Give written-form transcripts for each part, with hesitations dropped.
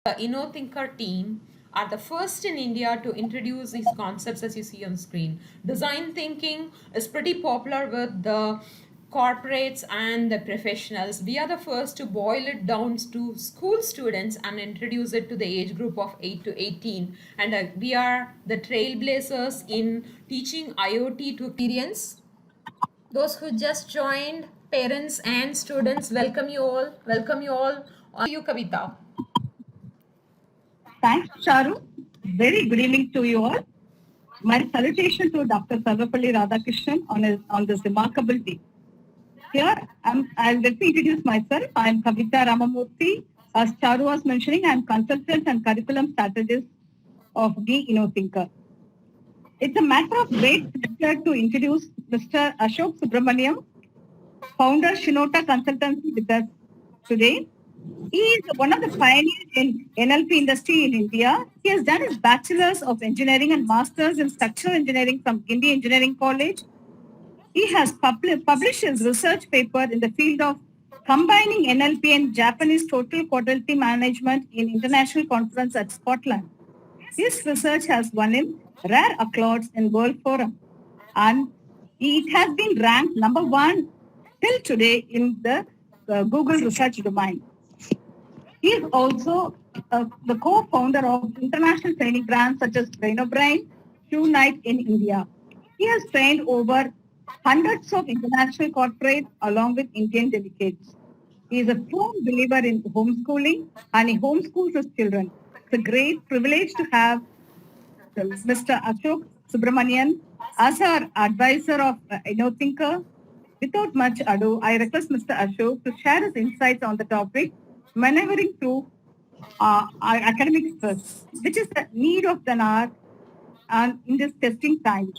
The InnoThinker team are the first in India to introduce these concepts as you see on screen. Design thinking is pretty popular with the corporates and the professionals. We are the first to boil it down to school students and introduce it to the age group of 8 to 18. And we are the trailblazers in teaching IoT to experience. Those who just joined, parents and students, welcome you all. Welcome you all. On to you, Kavita. Thanks, Charu. Very good evening to you all. My salutation to Dr. Sarvapalli Radhakrishnan on this remarkable day. Here, let me introduce myself. I'm Kavita Ramamurthy. As Charu was mentioning, I'm consultant and curriculum strategist of the InnoThinker. It's a matter of great pleasure to introduce Mr. Ashok Subramaniam, founder Shinota Consultancy with us today. He is one of the pioneers in NLP industry in India. He has done his bachelor's of engineering and master's in structural engineering from Guindy Engineering College. He has published his research paper in the field of combining NLP and Japanese total quality management in international conference at Scotland. His research has won him rare accolades in World Forum, and it has been ranked number one till today in the Google research domain. He is also the co-founder of international training brands such as Brain, Q-Night in India. He has trained over hundreds of international corporates along with Indian delegates. He is a firm believer in homeschooling and he homeschools his children. It's a great privilege to have Mr. Ashok Subramanian as our advisor of InnoThinker. Without much ado, I request Mr. Ashok to share his insights on the topic, maneuvering through our academic stress, which is the need of the hour and in this testing time.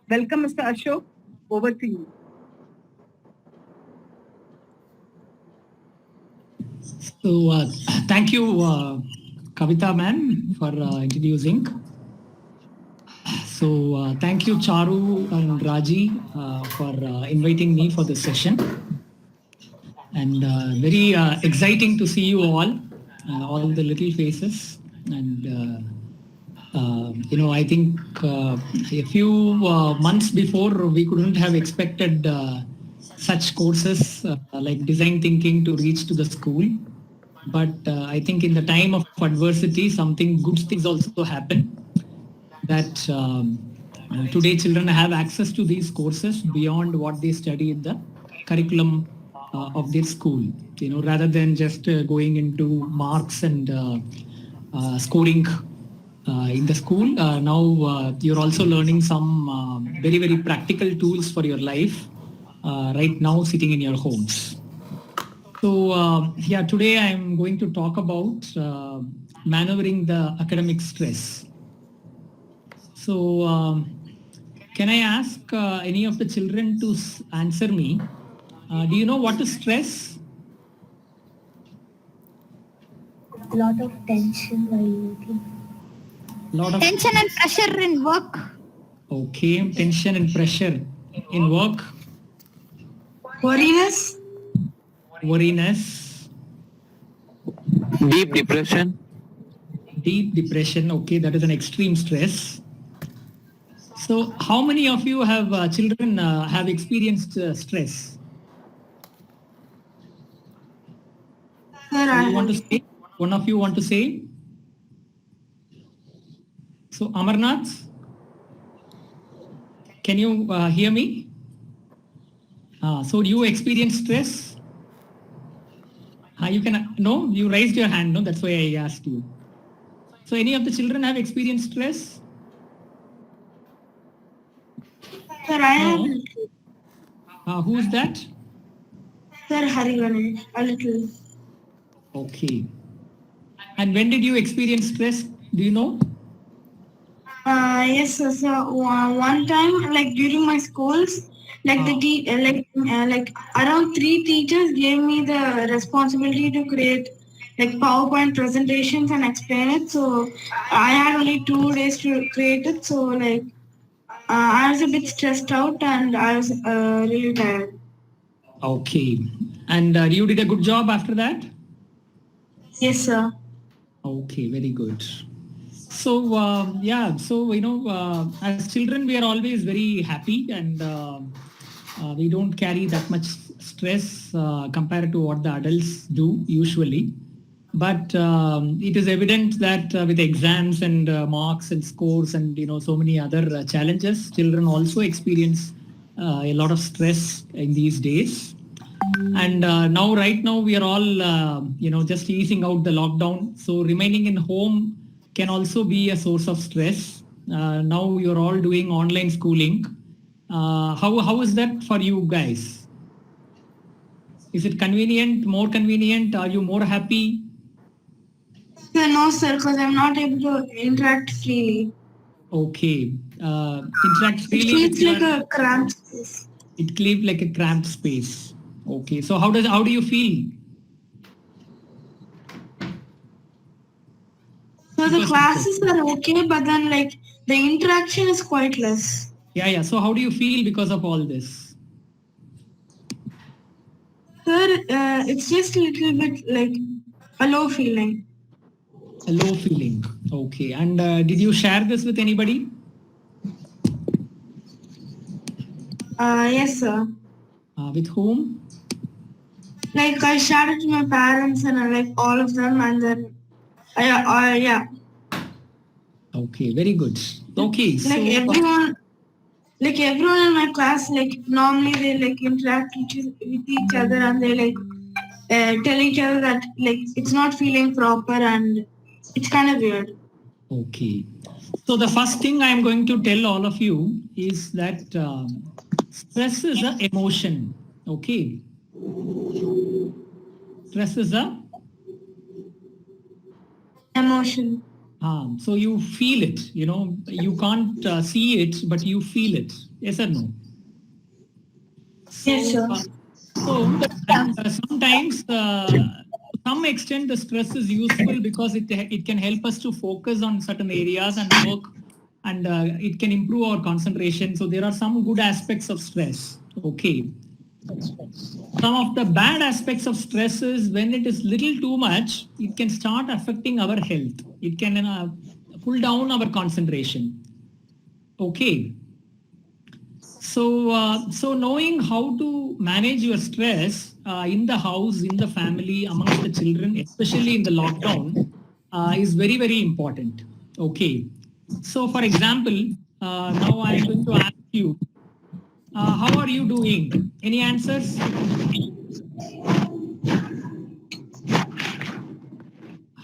Welcome, Mr. Ashok. Over to you. So, thank you, Kavita ma'am, for introducing. So, thank you, Charu and Raji, for inviting me for this session. And very exciting to see you all the little faces. And, I think a few months before, we couldn't have expected such courses like design thinking to reach to the school. But I think in the time of adversity, something good things also happen. That today children have access to these courses beyond what they study in the curriculum of their school. Rather than just going into marks and scoring in the school. Now you're also learning some very, very practical tools for your life right now sitting in your homes. So today I'm going to talk about maneuvering the academic stress. So can I ask any of the children to answer me? Do you know what is stress? A lot of tension while working. Tension and pressure in work. Okay, tension and pressure in work. Worriness. Deep depression. Okay, that is an extreme stress. So how many of you have children have experienced stress? Sir, you want to say? One of you want to say? So Amarnath, can you hear me? So do you experience stress? You can, no, you raised your hand, no, that's why I asked you. So any of the children have experienced stress? Sir, I have. Who is that? Sir, Harivanan, a little. Okay. And when did you experience stress? Do you know? Yes, sir. So one time, like during my schools, like like around 3 teachers gave me the responsibility to create like PowerPoint presentations and explain it. So I had only 2 days to create it. So like I was a bit stressed out and I was really tired. Okay. And you did a good job after that? Yes, sir. Okay, very good. So yeah, so as children we are always very happy and we don't carry that much stress compared to what the adults do usually. But it is evident that with exams and marks and scores and so many other challenges, children also experience a lot of stress in these days. And now, right now, we are all, just easing out the lockdown. So remaining in home can also be a source of stress. Now you're all doing online schooling. How is that for you guys? Is it convenient, more convenient? Are you more happy? Sir, no, sir, because I'm not able to interact freely. Okay. Interact It freely with feels like your, a cramped space. it feels like a cramped space. Okay. So how do you feel? So the Because- classes are okay, but then like the interaction is quite less. Yeah. So how do you feel because of all this? Sir, it's just a little bit like a low feeling. A low feeling. Okay. And did you share this with anybody? Yes, sir. With whom? Like I shared it to my parents and like all of them, and then yeah, Okay. Very good. Okay. So like everyone in my class, like normally they like interact with each other and they like tell each other that like it's not feeling proper and it's kind of weird. okay. So the first thing I am going to tell all of you is that stress is an emotion. Okay. Stress is a Emotion. so you feel it. You can't see it, but you feel it. Yes or no? Yes, sir. So sometimes, to some extent, the stress is useful because it can help us to focus on certain areas and work, and it can improve our concentration. So there are some good aspects of stress. Okay. Some of the bad aspects of stress is when it is little too much, it can start affecting our health. It can pull down our concentration. Okay. So knowing how to manage your stress in the house, in the family, amongst the children, especially in the lockdown, is very, very important. Okay. So for example, now I'm going to ask you, how are you doing? Any answers?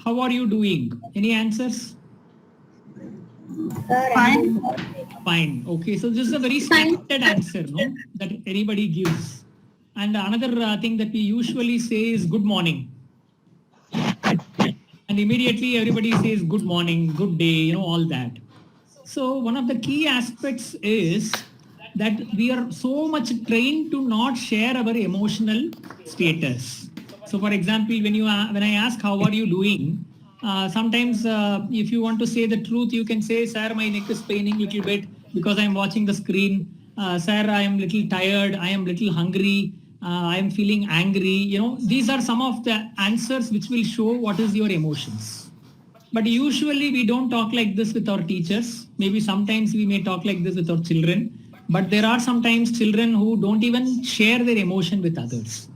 How are you doing? Any answers? Sir, Fine. Fine. Okay. So this is a very standard answer, no, that anybody gives. And another thing that we usually say is good morning. And immediately everybody says good morning, good day, all that. So one of the key aspects is that we are so much trained to not share our emotional status. So for example, when I ask how are you doing, sometimes if you want to say the truth, you can say, sir, my neck is paining a little bit because I'm watching the screen. Sir, I am little tired. I am little hungry. I am feeling angry. These are some of the answers which will show what is your emotions. But usually we don't talk like this with our teachers. Maybe sometimes we may talk like this with our children. But there are sometimes children who don't even share their emotion with others.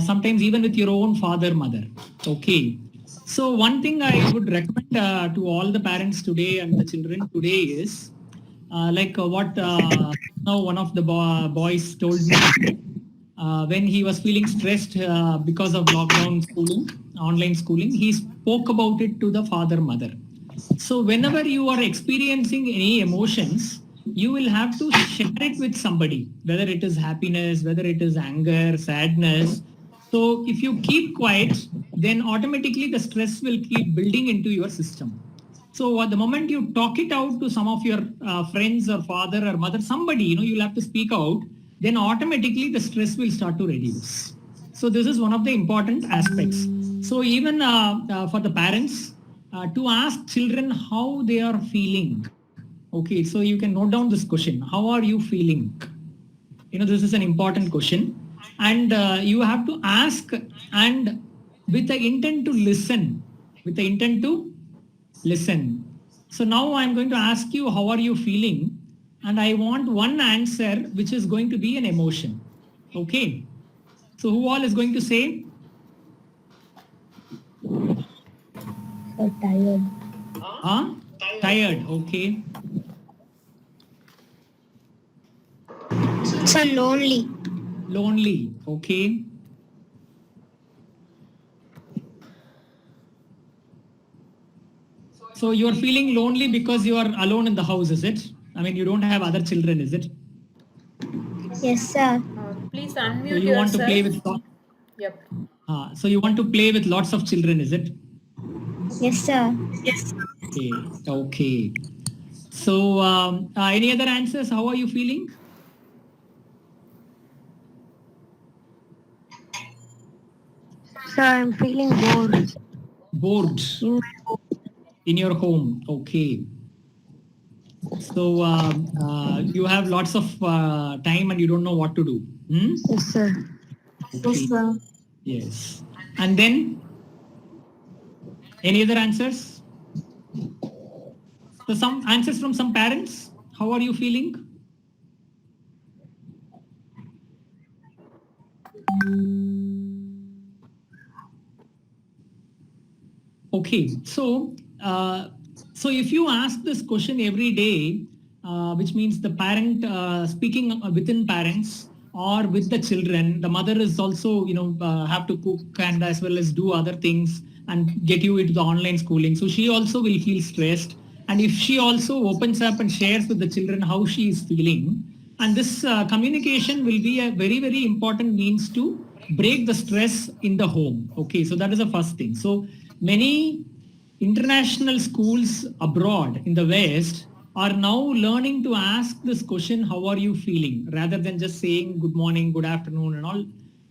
Sometimes even with your own father, mother. Okay. So one thing I would recommend to all the parents today and the children today is what one of the boys told me when he was feeling stressed because of lockdown schooling, online schooling, he spoke about it to the father, mother. So whenever you are experiencing any emotions, you will have to share it with somebody, whether it is happiness, whether it is anger, sadness. So if you keep quiet, then automatically the stress will keep building into your system. So at the moment you talk it out to some of your friends or father or mother, somebody, you'll have to speak out, then automatically the stress will start to reduce. So this is one of the important aspects. So even for the parents, to ask children how they are feeling. Okay, so you can note down this question. How are you feeling? This is an important question. And you have to ask and with the intent to listen. with the intent to listen. So now I'm going to ask you, how are you feeling? And I want one answer which is going to be an emotion. Okay. So who all is going to say? So tired. Huh? Tired. Okay. So lonely. Lonely. Okay. So you're feeling lonely because you are alone in the house, is it? I mean, you don't have other children, is it? Yes, sir. Please So unmute you want to play yourself. with Yep. so you want to play with lots of children, is it? Yes, sir. Yes. Okay. Okay. So any other answers? How are you feeling? Sir, I'm feeling bored. Bored in your home. Okay. So you have lots of time and you don't know what to do. Hmm? Yes, sir. Okay. Yes, sir. Yes. And then any other answers? So some answers from some parents. How are you feeling? Okay, so if you ask this question every day, which means the parent speaking within parents or with the children, the mother is also have to cook and as well as do other things and get you into the online schooling. So she also will feel stressed, and if she also opens up and shares with the children how she is feeling, and this communication will be a very, very important means to break the stress in the home. Okay, so that is the first thing. So many international schools abroad in the West are now learning to ask this question, how are you feeling? Rather than just saying good morning, good afternoon and all.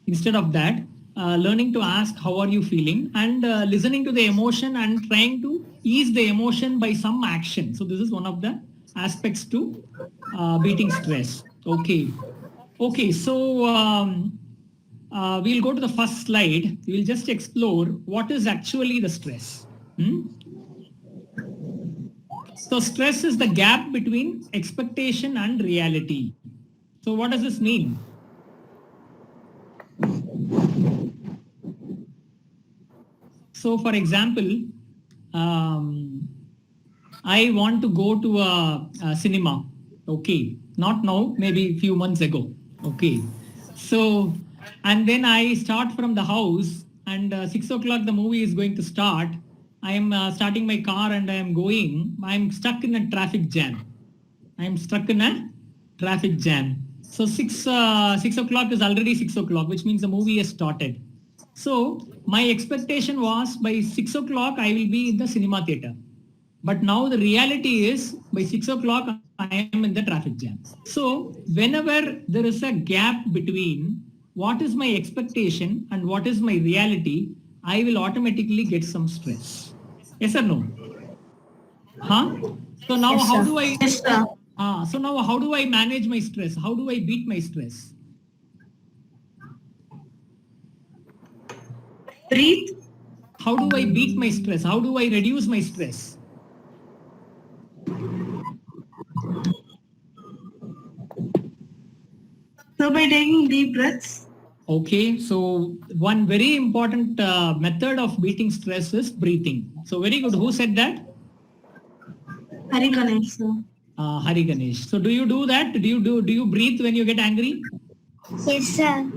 Instead of that, learning to ask, how are you feeling? And listening to the emotion and trying to ease the emotion by some action. So this is one of the aspects to beating stress. Okay. Okay, so we'll go to the first slide. We'll just explore what is actually the stress. So stress is the gap between expectation and reality. So what does this mean? So for example, I want to go to a cinema. Okay, not now, maybe a few months ago. Okay, so and then I start from the house, and 6 o'clock the movie is going to start. I am starting my car and I am going. I am stuck in a traffic jam. I am stuck in a traffic jam. So 6 o'clock is already 6 o'clock, which means the movie has started. So my expectation was by 6 o'clock I will be in the cinema theater. But now the reality is by 6 o'clock I am in the traffic jam. So whenever there is a gap between what is my expectation and what is my reality, I will automatically get some stress. Yes or no? Huh? So now Yes, how sir. do I Yes, sir. so now how do I manage my stress? How do I beat my stress? Breathe. How do I beat my stress? How do I reduce my stress? So by taking deep breaths. Okay, so one very important method of beating stress is breathing. So very good. Who said that? Hari Ganesh, sir. Hari Ganesh. So do you do that? Do you breathe when you get angry? Yes, sir.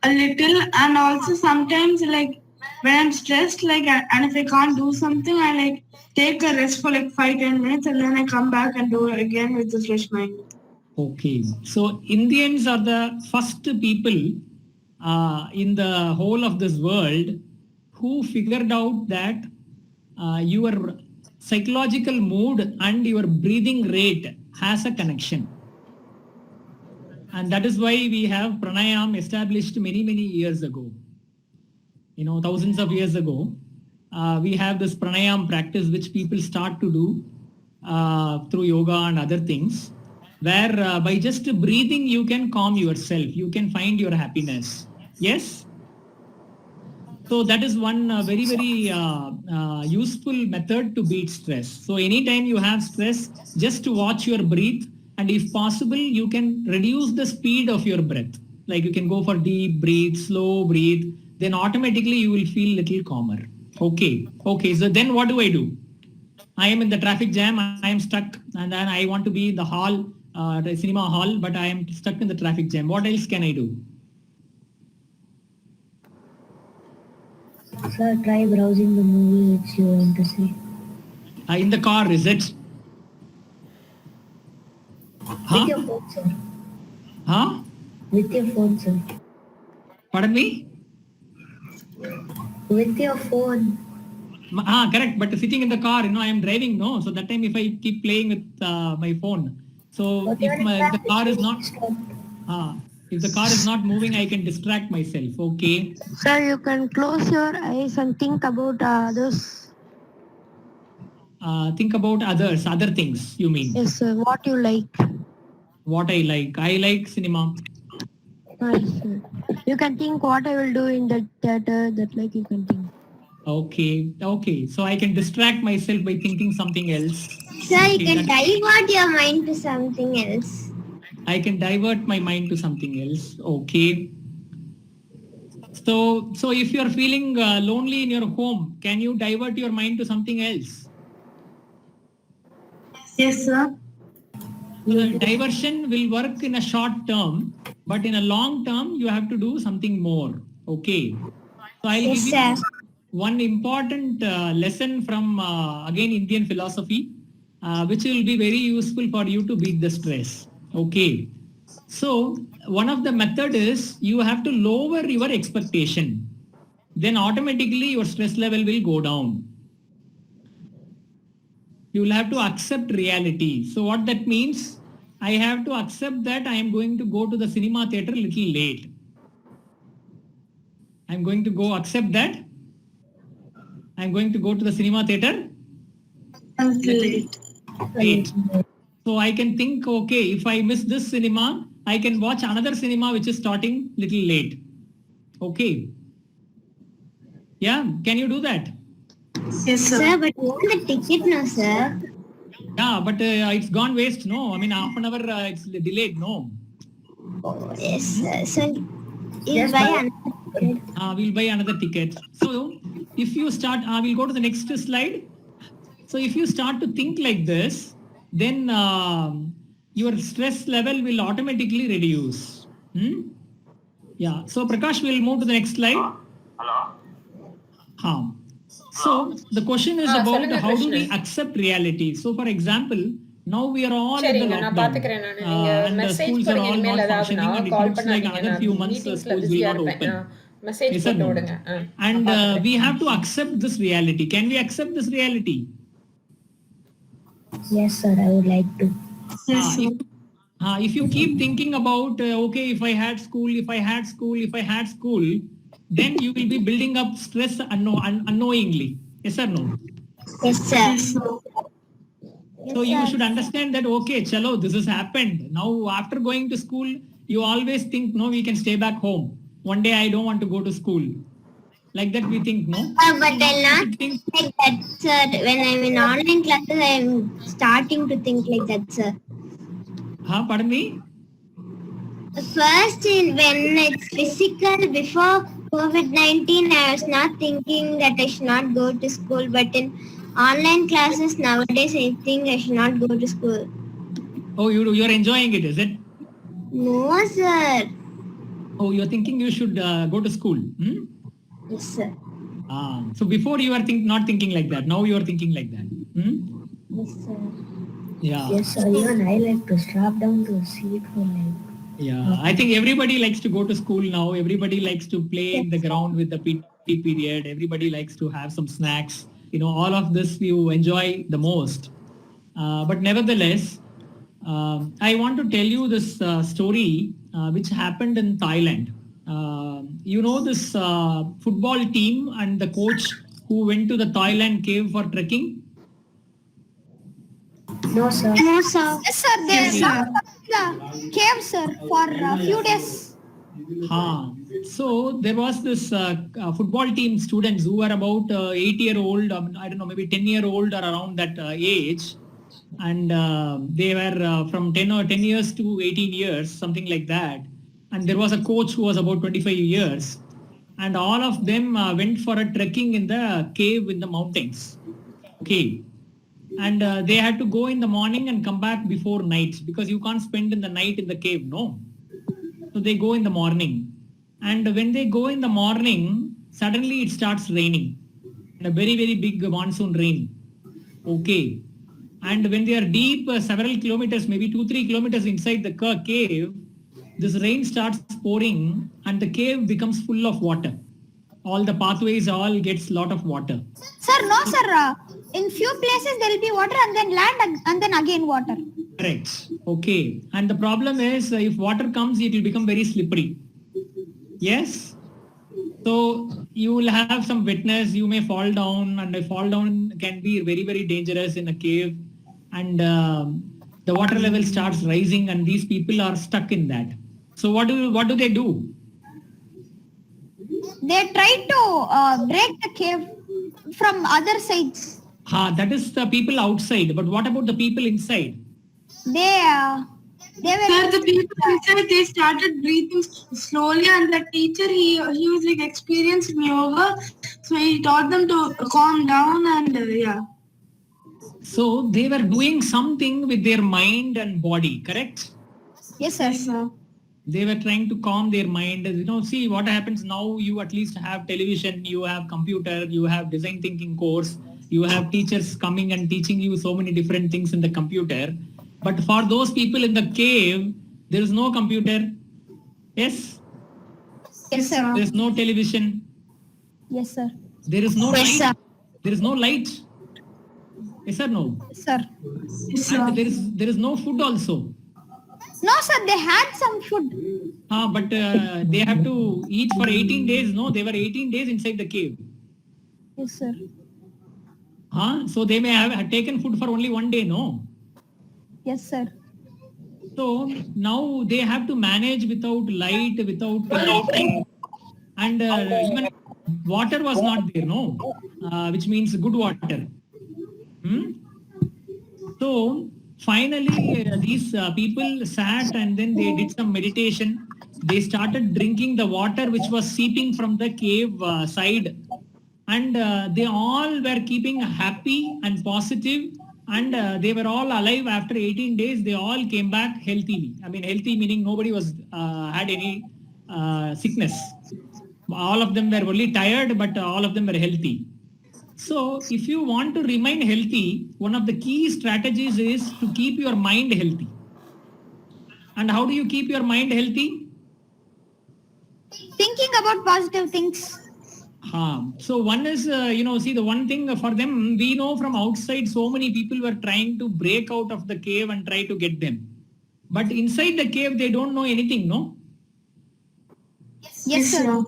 A little, and also sometimes like when I'm stressed, like and if I can't do something, I like take a rest for like 5-10 minutes, and then I come back and do it again with a fresh mind. Okay, so Indians are the first people in the whole of this world who figured out that your psychological mood and your breathing rate has a connection. And that is why we have pranayam established many, many years ago. Thousands of years ago, we have this pranayam practice which people start to do through yoga and other things, where by just breathing you can calm yourself, you can find your happiness. Yes? So that is one very, very useful method to beat stress. So anytime you have stress, just to watch your breath, and if possible, you can reduce the speed of your breath. Like you can go for deep breathe, slow breathe, then automatically you will feel little calmer. Okay. Okay. So then what do? I am in the traffic jam, I am stuck, and then I want to be in the hall, the cinema hall, but I am stuck in the traffic jam. What else can I do? Sir, try browsing the movie which you want to see. In the car, is it? With your phone, sir. Huh? With your phone, sir. Pardon me? With your phone. Correct. But sitting in the car, I am driving, no? So that time if I keep playing with my phone, so But if you're in the traffic, car is you not, stop. if the car is not moving, I can distract myself. Okay. Sir, you can close your eyes and think about others. Think about other things. You mean? Yes, sir. What you like. What I like? I like cinema. Nice, sir. You can think what I will do in the theater. That like you can think. Okay. So I can distract myself by thinking something else. Sir, you Okay, can divert your mind to something else. I can divert my mind to something else. Okay. So if you are feeling lonely in your home, can you divert your mind to something else? Yes, sir. The diversion will work in a short term, but in a long term, you have to do something more. Okay. So I'll Yes, give you sir. one important lesson from, again, Indian philosophy, which will be very useful for you to beat the stress. Okay. So one of the method is you have to lower your expectation. Then automatically your stress level will go down. You will have to accept reality. So what that means, I have to accept that I am going to go to the cinema theater a little late. I'm going to go accept that. I'm going to go to the cinema theater Late. late. So I can think, okay, if I miss this cinema, I can watch another cinema which is starting little late. Okay. Yeah, can you do that? Yes, sir. Sir, but you want the ticket now, sir? Yeah, but it's gone waste, no? I mean, half an hour it's delayed, no? Oh, yes, sir. So you Yes, buy but- another ticket. We'll buy another ticket. So if you start, we'll go to the next slide. So if you start to think like this, then your stress level will automatically reduce. Yeah. So Prakash, we'll move to the next slide. Hello. So the question is about சொல்லுங்க, how do we Krishnan. accept reality. So for example, now we are all in the சரிங்க, நான் lockdown பார்த்துக்கிறேன் நானு. நீங்க and the message schools are போடுங்க all இனிமேல் not ஏதாவது functioning and it call looks like பண்ணாதீங்க. another நான் few months the மீட்டிங்ஸ்ல schools will பிஸியா not இருப்பேன். open. மெசேஜ் Yes or போட்டு no? விடுங்க. And we have to accept this reality. Can we accept this reality? Yes, sir, I would like to. Yes, sir. If you keep thinking about, okay, if I had school, then you will be building up stress unknowingly. Yes or no? Yes, sir. Yes, sir. So you should understand that, okay, chalo, this has happened. Now, after going to school, you always think, no, we can stay back home. One day I don't want to go to school. Like that we think, no? But I'll not Think, like that, sir. When I'm in online classes, I'm starting to think like that, sir. pardon me? First, when it's physical, before COVID-19, I was not thinking that I should not go to school. But in online classes nowadays, I think I should not go to school. Oh, you're enjoying it, is it? No, sir. Oh, you're thinking you should go to school. Yes, sir. So before you were not thinking like that. Now you are thinking like that. Yes, sir. Yeah. Yes, sir, even I like to strap down to a seat for like. Yeah. I think everybody likes to go to school now. Everybody likes to play in the ground with the PT period. Everybody likes to have some snacks. All of this you enjoy the most. But nevertheless, I want to tell you this story which happened in Thailand. This football team and the coach who went to the Thailand cave for trekking? No, sir. No, sir. Yes, sir. They Yes, sir. the cave, sir, for a few days. So there was this football team students who were about 8-year-old, I don't know, maybe 10-year-old or around that age. And they were from 10 years to 18 years, something like that. And there was a coach who was about 25 years. And all of them went for a trekking in the cave in the mountains. Okay. And they had to go in the morning and come back before night because you can't spend in the night in the cave, no. So they go in the morning. And when they go in the morning, suddenly it starts raining. And a very, very big monsoon rain. Okay. And when they are deep, several kilometers, maybe 2-3 kilometers inside the cave, this rain starts pouring and the cave becomes full of water. All the pathways all gets lot of water. Sir, no, sir. In few places there will be water and then land and then again water. Correct. Okay. And the problem is if water comes, it will become very slippery. Yes. So you will have some wetness, you may fall down, and a fall down can be very, very dangerous in a cave. And the water level starts rising and these people are stuck in that. So what do they do? They try to break the cave from other sides. That is the people outside. But what about the people inside? They were. Sir, the people inside, they started breathing slowly, and the teacher, he was like experienced in yoga, so he taught them to calm down and yeah. So they were doing something with their mind and body, correct? Yes, sir. Yes, sir. They were trying to calm their mind. See what happens now. You at least have television, you have computer, you have design thinking course, you have teachers coming and teaching you so many different things in the computer. But for those people in the cave, there is no computer. Yes? Yes, sir. There is no television. Yes, sir. There is no Yes, light. sir. There is no light. Yes or no? Yes, sir. Yes, sir. And there is no food also. No, sir. They had some food. But they have to eat for 18 days. No, they were 18 days inside the cave. Yes, sir. So they may have taken food for only one day. No. Yes, sir. So now they have to manage without light, without and even water was not there, no, which means good water. So finally these people sat and then they did some meditation. They started drinking the water which was seeping from the cave side, and they all were keeping happy and positive. And they were all alive after 18 days. They all came back healthily. I mean, healthy meaning nobody was had any sickness. All of them were only tired, but all of them were healthy. So if you want to remain healthy, one of the key strategies is to keep your mind healthy. And how do you keep your mind healthy? Thinking about positive things. So one is, see the one thing for them, we know from outside so many people were trying to break out of the cave and try to get them. But inside the cave, they don't know anything, no? Yes, sir.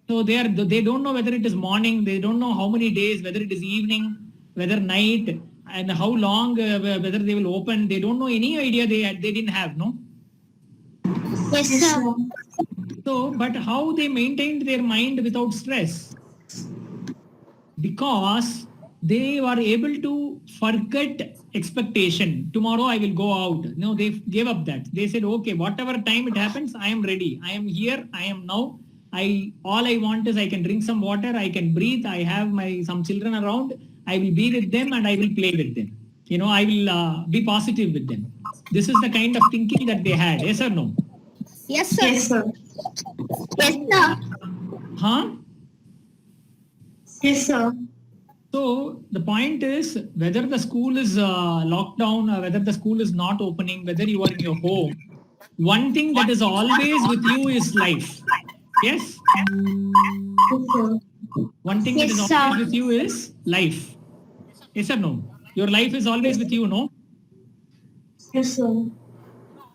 So they don't know whether it is morning, they don't know how many days, whether it is evening, whether night, and how long, whether they will open. They don't know any idea they didn't have, no? Yes, sir. So, but how they maintained their mind without stress? Because they were able to forget expectation. Tomorrow I will go out. No, they gave up that. They said, okay, whatever time it happens, I am ready. I am here. I am now. All I want is I can drink some water. I can breathe. I have some children around. I will be with them and I will play with them. I will be positive with them. This is the kind of thinking that they had. Yes or no? Yes, sir. Yes, sir. Yes, sir. Yes, sir. So the point is whether the school is locked down or whether the school is not opening, whether you are in your home, one thing that is always with you is life. Yes? One thing that is Yes, always sir. with you is life. Yes or no? Your life is always with you, no? Yes, sir.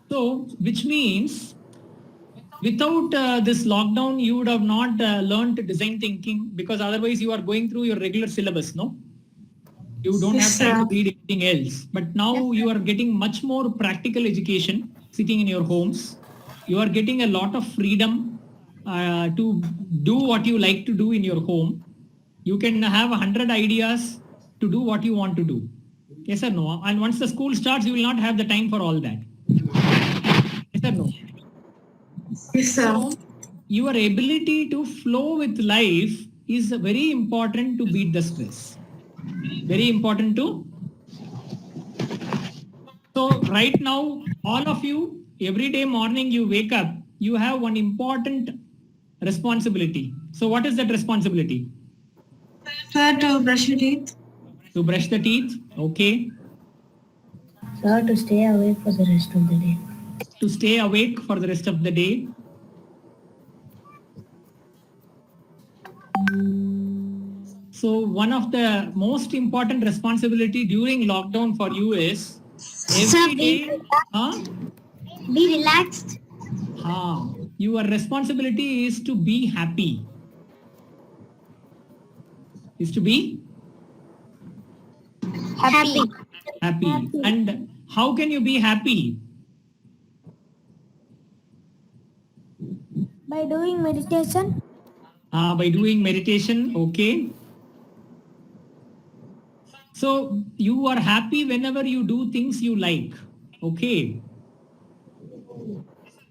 So, which means without this lockdown, you would have not learned design thinking, because otherwise you are going through your regular syllabus, no? You don't have Yes, time to sir. read anything else. But now you are getting much more practical education sitting in your homes. You are getting a lot of freedom. to do what you like to do in your home. You can have 100 ideas to do what you want to do. Yes or no? And once the school starts, you will not have the time for all that. Yes or no? Yes, sir. So, your ability to flow with life is very important to beat the stress. Very important to. So right now, all of you, every day morning you wake up, you have one important responsibility. So what is that responsibility? Sir, to brush your teeth. To brush the teeth, okay. Sir, to stay awake for the rest of the day. To stay awake for the rest of the day. So one of the most important responsibility during lockdown for you is every day. Be relaxed. Your responsibility is to be happy. Is to be Happy. happy. And how can you be happy? By doing meditation. By doing meditation, okay. So you are happy whenever you do things you like, okay.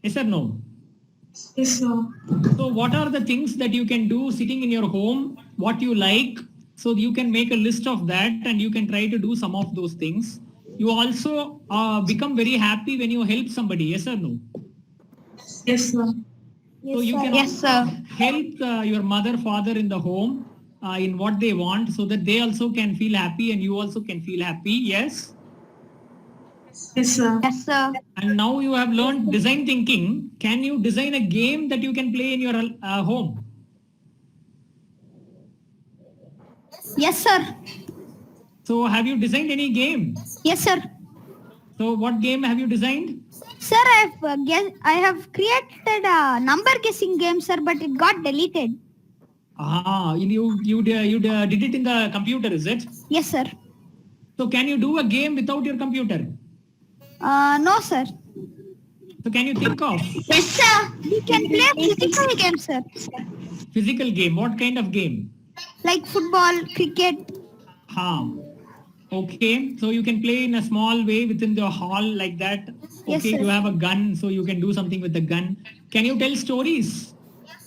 Yes or no? Yes, sir. So what are the things that you can do sitting in your home, what you like? So you can make a list of that and you can try to do some of those things. You also become very happy when you help somebody, yes or no? Yes, sir. So you can also help your mother, father in the home in what they want so that they also can feel happy and you also can feel happy, yes? Yes, sir. Yes, sir. And now you have learned design thinking. Can you design a game that you can play in your home? Yes, sir. So have you designed any game? Yes, sir. So what game have you designed? Sir, I have created a number guessing game, sir, but it got deleted. You did it in the computer, is it? Yes, sir. So can you do a game without your computer? No, sir. So can you think of Yes, sir. We can play physical games, sir. physical game? What kind of game? Like football, cricket. Okay, so you can play in a small way within the hall like that. Yes, Okay, sir. you have a gun, so you can do something with the gun. Can you tell stories?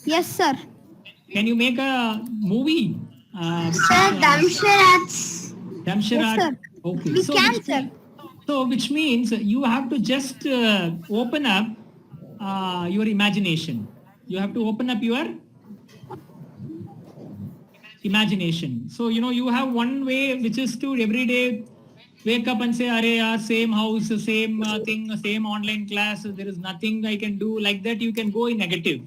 Yes, sir. Can you make a movie? Sir, Damsharats. Damsharat. Yes, sir. Okay, We can, sir. So which means you have to just open up your imagination. You have to open up your imagination. So, you have one way, which is to every day wake up and say, "Arey, yaar, same house, same thing, same online class, there is nothing I can do." Like that, you can go in negative.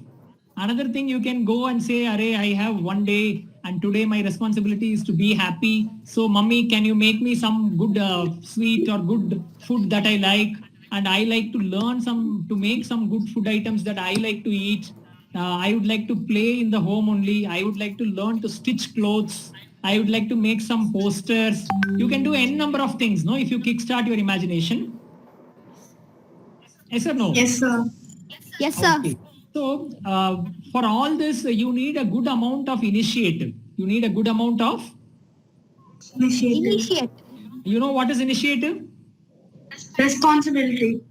Another thing, you can go and say, "Arey, I have one day and today my responsibility is to be happy. So, mommy, can you make me some good sweet or good food that I like? And I like to learn to make some good food items that I like to eat. I would like to play in the home only. I would like to learn to stitch clothes. I would like to make some posters." You can do any number of things, no? If you kickstart your imagination. Yes or no? Yes, sir. Yes, sir. Okay. So, for all this, you need a good amount of initiative. You need a good amount of, Initiate. you know what is initiative? Responsibility.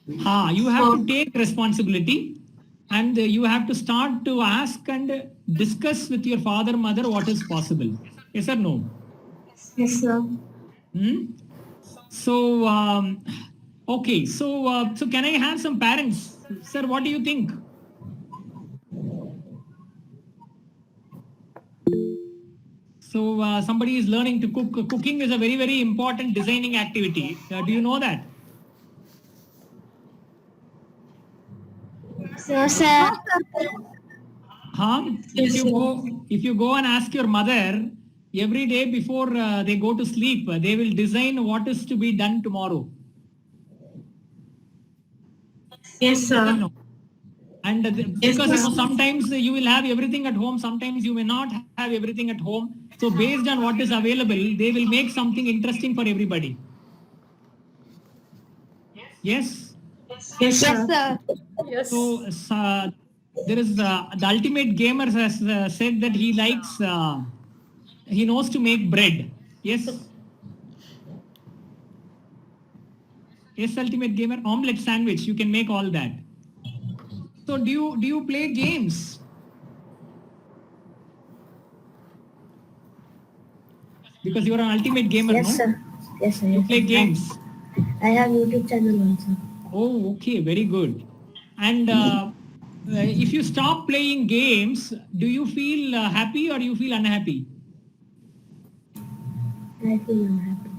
You have to take responsibility and you have to start to ask and discuss with your father, mother what is possible. Yes or no? Yes, sir. So, okay. So can I have some parents? Sir, what do you think? So somebody is learning to cook. Cooking is a very, very important designing activity. Do you know that? No, sir. If you go and ask your mother every day before they go to sleep, they will design what is to be done tomorrow. Yes, sir. No. And because sometimes you will have everything at home, sometimes you may not have everything at home. So based on what is available, they will make something interesting for everybody. Yes? Yes, sir. Yes, sir. Yes. So there is the ultimate gamer has said that he likes, he knows to make bread. Yes. Yes, ultimate gamer, omelette sandwich. You can make all that. So do you play games? Because you are an ultimate gamer, no? Yes, sir. Yes, sir. You Yes, play sir. games. I have YouTube channel also. Oh, okay, very good. And if you stop playing games, do you feel happy or you feel unhappy? I feel unhappy.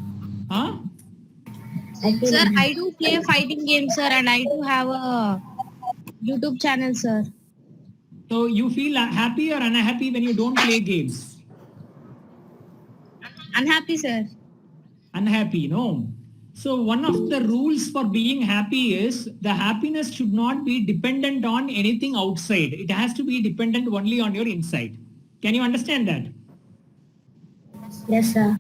Huh? I feel Sir, unhappy. I do play fighting games, sir, and I do have a YouTube channel, sir. So you feel happy or unhappy when you don't play games? Unhappy, sir. Unhappy, no? So one of the rules for being happy is the happiness should not be dependent on anything outside. It has to be dependent only on your inside. Can you understand that? Yes, sir.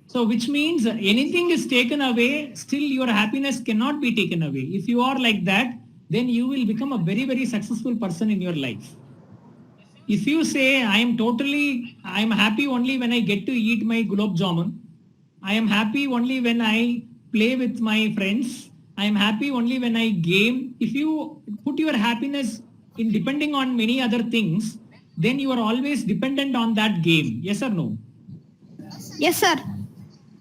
So which means anything is taken away, still your happiness cannot be taken away. If you are like that, then you will become a very, very successful person in your life. If you say, I am happy only when I get to eat my gulab jamun. I am happy only when I play with my friends. I am happy only when I game. If you put your happiness in depending on many other things, then you are always dependent on that game. Yes or no? Yes, sir.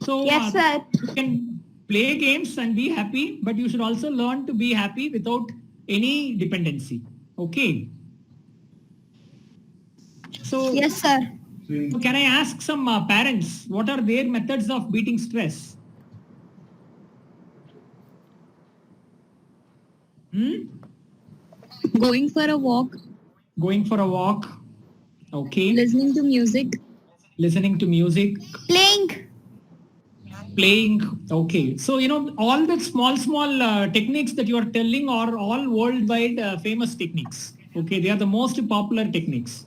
So Yes, sir. you can play games and be happy, but you should also learn to be happy without any dependency. Okay. So, Yes, sir. so can I ask some parents, what are their methods of beating stress? Going for a walk, Going for a walk. Okay. listening to music, Listening to music. Playing. Playing. Okay. So, all the small techniques that you are telling are all worldwide famous techniques. Okay. They are the most popular techniques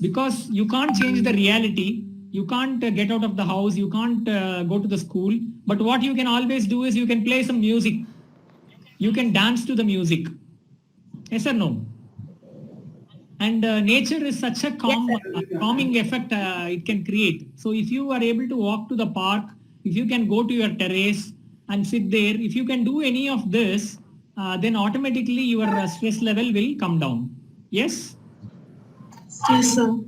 because you can't change the reality. You can't get out of the house. You can't go to the school. But what you can always do is you can play some music. You can dance to the music. Yes or no? And nature is such a calming effect it can create. So if you are able to walk to the park, if you can go to your terrace and sit there, if you can do any of this, then automatically your stress level will come down. Yes? Yes, sir.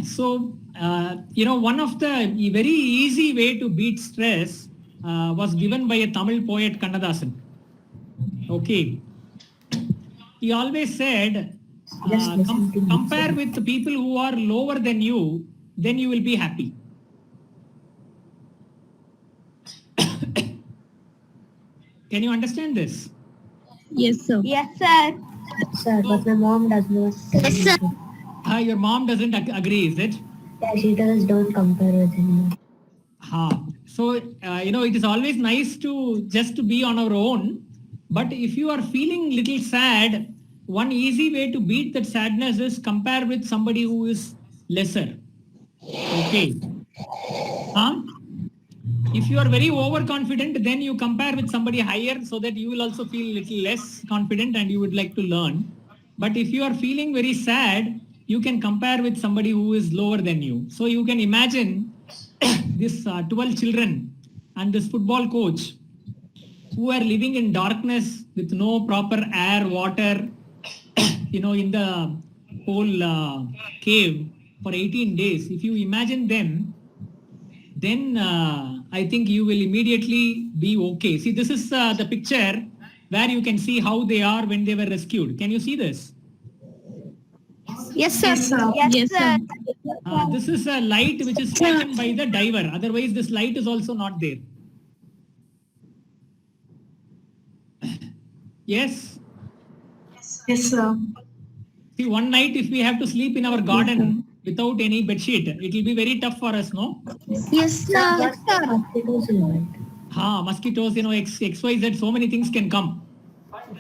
So, one of the very easy way to beat stress was given by a Tamil poet, Kannadasan. Okay. He always said, compare with the people who are lower than you, then you will be happy. Can you understand this? Yes, sir. Yes, sir. Sir, but my mom does not. Yes, sir. Your mom doesn't agree, is it? Yeah, she does. Don't compare with anyone. So, it is always nice to just to be on our own. But if you are feeling little sad, one easy way to beat that sadness is compare with somebody who is lesser. Okay. If you are very overconfident, then you compare with somebody higher so that you will also feel little less confident and you would like to learn. But if you are feeling very sad, you can compare with somebody who is lower than you. So you can imagine this 12 children and this football coach who are living in darkness with no proper air, water, in the whole cave for 18 days. If you imagine them, then I think you will immediately be okay. See, this is the picture where you can see how they are when they were rescued. Can you see this? Yes, sir. Yes, sir. Yes, Yes, sir. sir. This is a light which is taken by the diver. Otherwise, this light is also not there. Yes. Yes, sir. See, one night if we have to sleep in our garden without any bed sheet, it will be very tough for us, no? Yes, sir. Yes, sir. Mosquitoes will bite. Mosquitoes, XYZ, so many things can come.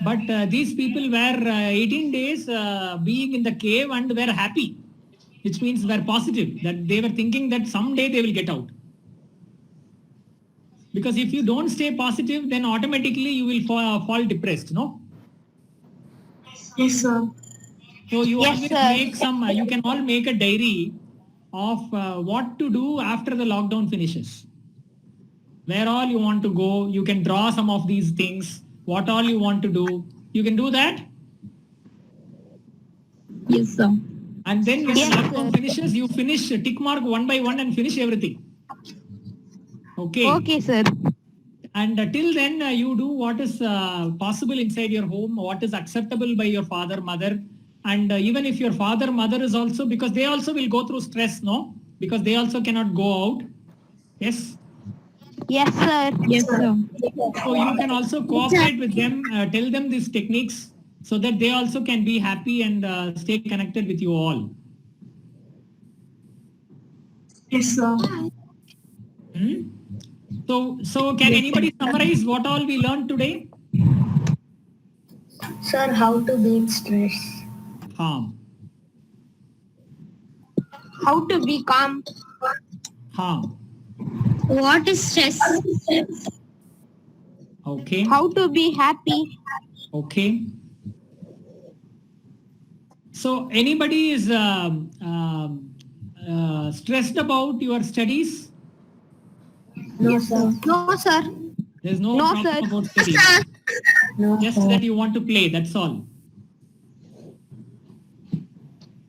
But these people were 18 days being in the cave and were happy, which means were positive, that they were thinking that someday they will get out. Because if you don't stay positive, then automatically you will fall depressed, no? Yes, sir. So you Yes, always sir. make some, you can all make a diary of what to do after the lockdown finishes. Where all you want to go, you can draw some of these things, what all you want to do. You can do that. Yes, sir. And then when Yes, the lockdown sir. finishes, you finish tick mark one by one and finish everything. Okay. Okay, sir. And till then, you do what is possible inside your home, what is acceptable by your father, mother. And even if your father, mother is also, because they also will go through stress, no? Because they also cannot go out. Yes. Yes, sir. Yes, sir. So you can also cooperate with them, tell them these techniques so that they also can be happy and stay connected with you all. Yes, sir. Hmm? So can anybody summarize what all we learned today? Sir, how to beat stress? Harm. How to be calm? Harm. What is stress? Okay. How to be happy? Okay. So anybody is stressed about your studies? No, sir. No, sir. There's no, No, problem sir. about studies. No, Just sir. that you want to play, that's all.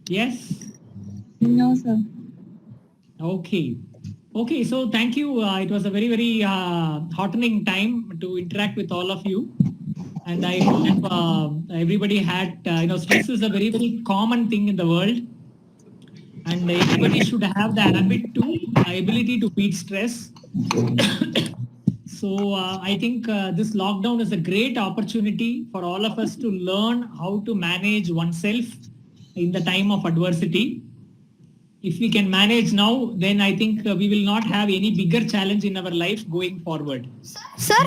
Yes? No, sir. Okay. Okay, so thank you. It was a very, very heartening time to interact with all of you. And I hope everybody had, stress is a very, very common thing in the world. And everybody should have the habit to, ability to beat stress. So I think this lockdown is a great opportunity for all of us to learn how to manage oneself in the time of adversity. If we can manage now, then I think we will not have any bigger challenge in our life going forward. Sir,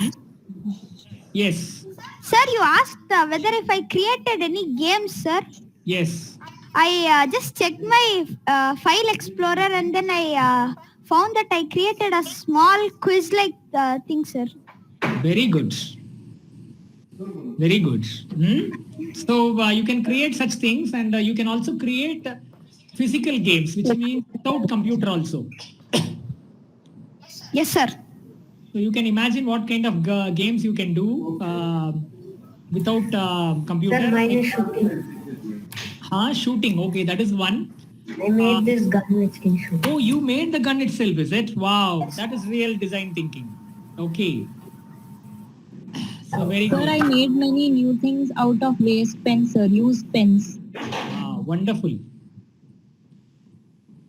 Yes. sir, you asked whether if I created any games, sir. Yes. I just checked my file explorer and then I found that I created a small quiz-like thing, sir. Very good. Very good. So you can create such things, and you can also create physical games, which means without computer also. Yes, sir. So you can imagine what kind of games you can do without computer. Sir, mine is shooting. Shooting. Okay, that is one. I made this gun which can shoot. Oh, you made the gun itself, is it? Wow, that is real design thinking. Okay. So very Sir, good. I made many new things out of waste pens, sir. Used pens. Wonderful.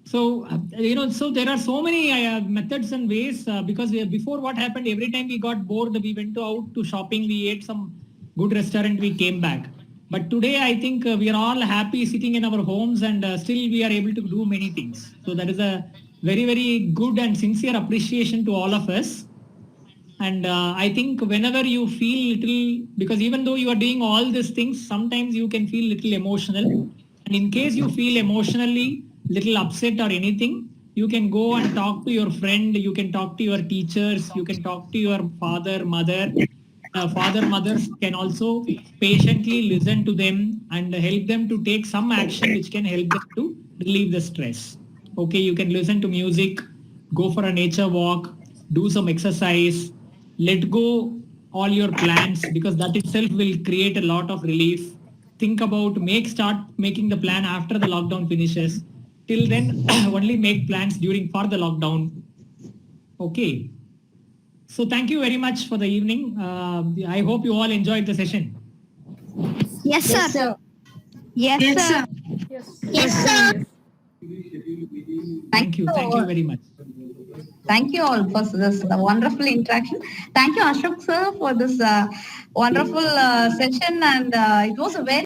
So, so there are so many methods and ways because before what happened, every time we got bored, we went out to shopping, we ate some good restaurant, we came back. But today, I think we are all happy sitting in our homes and still we are able to do many things. So that is a very, very good and sincere appreciation to all of us. And I think whenever you feel little, because even though you are doing all these things, sometimes you can feel little emotional. And in case you feel emotionally little upset or anything, you can go and talk to your friend, you can talk to your teachers, you can talk to your father, mother. Mothers can also patiently listen to them and help them to take some action which can help them to relieve the stress. Okay, you can listen to music, go for a nature walk, do some exercise, let go all your plans because that itself will create a lot of relief. Think about start making the plan after the lockdown finishes. Till then, only make plans for the lockdown. Okay. So thank you very much for the evening. I hope you all enjoyed the session. Yes, sir. Yes, Yes, sir. sir. Yes, sir. Thank you very much. Thank you all for this wonderful interaction. Thank you, Ashok sir, for this wonderful session, and it was a very